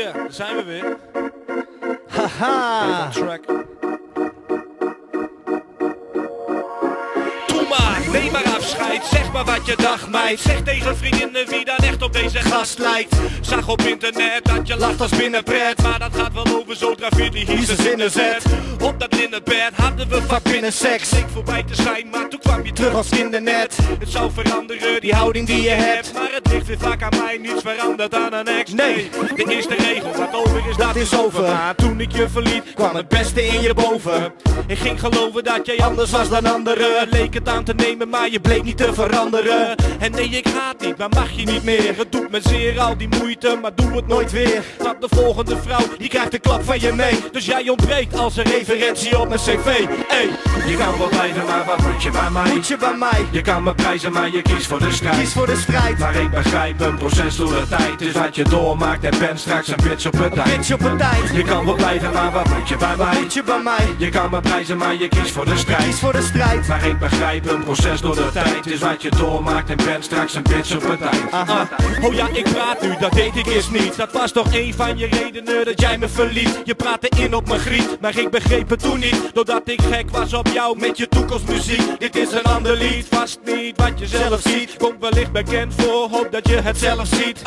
Yeah, daar zijn we weer. Haha. Track. Doe maar, neem maar afscheid. Zeg maar wat je dacht, meid. Zeg tegen vriendinnen wie dan echt op deze gast lijkt. Zag op internet dat je lacht als binnenpret. Maar dat gaat wel over zodra die hier zijn zinnen zet. Op dat linnenbed hadden we vaak binnen seks. Leek voorbij te zijn, maar toen kwam je terug als kindernet. Het zou veranderen, die houding die je hebt. Maar het ligt weer vaak aan mij, niets veranderd aan een ex. Nee, de eerste regel, wat over is, dat is over. Maar toen ik je verliet, kwam het beste in je boven. Ik ging geloven dat jij anders was dan anderen. Leek het aan te nemen, maar je bleek niet te veranderen. En nee, ik haat niet, maar mag je niet meer. Het doet me zeer, al die moeite, maar doe het nooit weer. Want de volgende vrouw, die krijgt de klap van je mee. Dus jij ontbreekt als een referentie op mijn cv. Ey, je kan wel blijven, maar wat moet je bij mij? Moet je bij mij? Je kan me prijzen, maar je kiest voor de strijd. Kies voor de strijd. Maar ik begrijp een proces door de tijd. Is wat je doormaakt en bent straks een bitch op het tijd. Bitch op een tijd. Je kan wel blijven, maar wat moet je bij mij? Moet je bij mij? Je kan me prijzen, maar je kiest voor de strijd. Kies voor de strijd. Maar ik begrijp een proces door de tijd. Is wat je doormaakt en bent straks een bitch op het tijd. Oh ja, ik praat nu, dat deed ik eerst niet. Dat was toch een van je redenen dat jij me verliet. Je praatte in op mijn griet, maar ik begreep het toen niet. Doordat ik gek was op jou met je toekomstmuziek. Dit is een ander lied, vast niet wat je zelf ziet. Komt wellicht bekend voor, hoop dat je het zelf ziet.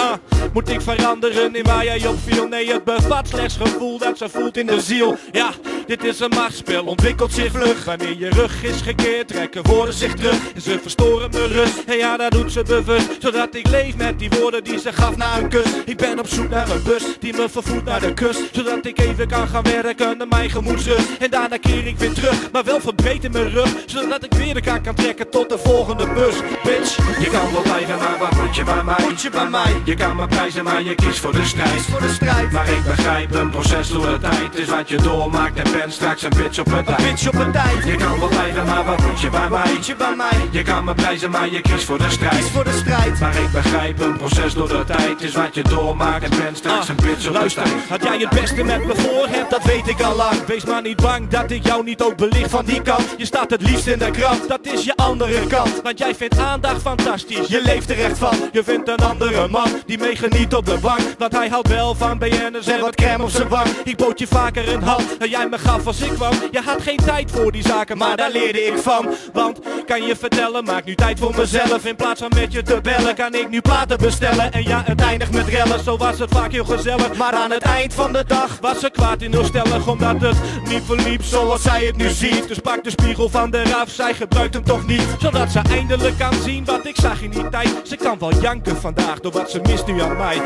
Moet ik veranderen in waar jij op viel? Nee, het bevat slechts gevoel dat ze voelt in de ziel. Ja, dit is een machtsspel, ontwikkelt zich vlug. Wanneer je rug is gekeerd, trekken woorden zich terug. En ze verstoren mijn rust, en ja, dat doet ze bewust. Zodat ik leef met die woorden die ze gaf na een kus. Ik ben op zoek naar een bus, die me vervoert naar de kust. Zodat ik even kan gaan werken naar mijn gemoedsrust. En daarna keer ik weer terug, maar wel verbreed in mijn rug. Zodat ik weer de kaart kan trekken tot de volgende bus. Bitch, je kan wel blijven, maar wat moet je bij mij? Moet je bij mij? Je kan me prijzen, maar je kiest voor de strijd. Kies voor de strijd. Maar ik begrijp een proces door de tijd. Is wat je doormaakt en bent straks een bitch op het tijd. Bitch op een tijd. Je kan wel blijven, maar wat moet je bij mij? Moet je bij mij? Je kan me prijzen, maar je kiest voor de strijd. Kies voor de strijd. Maar ik begrijp een proces door de tijd. Is wat je doormaakt en bent straks een bitch op de tijd. Had jij het beste met me voor hebt, dat weet ik al lang. Wees maar niet bang dat ik jou niet ook belicht van die kant. Je staat het liefst in de krant, dat is je andere kant. Want jij vindt aandacht fantastisch, je leeft er echt van. Je vindt een andere man, die meegeniet op de bank. Want hij houdt wel van BN'ers en wat crème op zijn wang. Ik bood je vaker een hand, en jij me gaf als ik kwam. Je had geen tijd voor die zaken, maar daar leerde ik van. Want, kan je vertellen, maak nu tijd voor mezelf. In plaats van met je te bellen, kan ik nu platen bestellen. En ja, het eindigt met rellen, zo was het vaak heel gezellig. Maar aan het eind van de dag was ze kwaad in heel stellig. Omdat het niet verliep zoals zij het nu ziet. Dus pak de spiegel van de raf, zij gebruikt hem toch niet. Zodat ze eindelijk kan zien wat ik zag in die tijd. Ze kan wel janken vandaag door wat ze mist nu aan mij.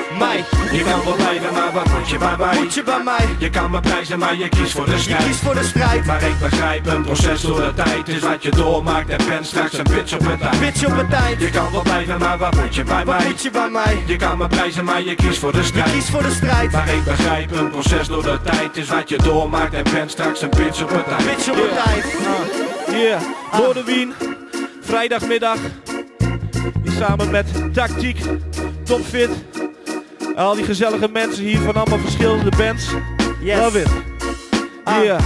Je kan wel blijven, maar wat moet je bij mij? Moet je bij mij? Je kan me prijzen, maar je kiest voor de strijd. Kies voor de strijd. Maar ik begrijp een proces door de tijd. Is wat je doormaakt en bent straks een bitch op het tijd. Bitch op een tijd. Je kan wel blijven, maar wat moet je bij Wat mij? moet je bij mij? Je kan me prijzen, maar je kiest voor de strijd. Kies voor de strijd. Maar ik begrijp een proces door de tijd. Is wat je doormaakt en bent straks een bitch op het tijd. Bitch op een tijd. Yeah, Noorderwien, vrijdagmiddag. Hier samen met Tactiek, Topfit. Al die gezellige mensen hier van allemaal verschillende bands. Yes. Love it. Yeah.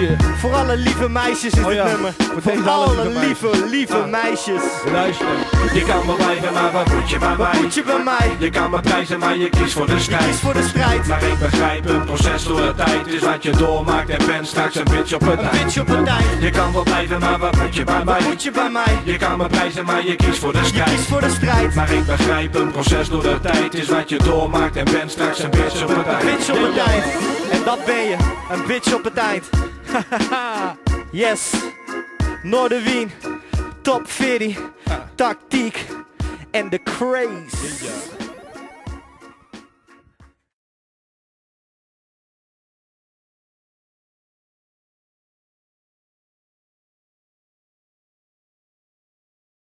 Yeah. Voor alle lieve meisjes is Oh dit ja, nummer. voor Voor deze alle lieve lieve meisjes. Luister. Je kan wel blijven, maar wat moet je bij mij? Moet je bij mij? Je kan me prijzen, maar je kiest voor de strijd. Kies voor de strijd. Maar ik begrijp een proces door de tijd. Is wat je doormaakt en bent straks een bitch op het Een tijd. bitch op een tijd. Je kan wel blijven, maar wat moet je bij mij? Moet je bij mij? Je kan me prijzen, maar je kiest voor de Je strijd. kiest voor de strijd. Maar ik begrijp een proces door de tijd. Is wat je doormaakt en bent straks een bitch op het Een tijd. bitch op een tijd. En dat ben je. Een bitch op een tijd. Yes. Noorderwien. Top 40. Tactiek. En de craze.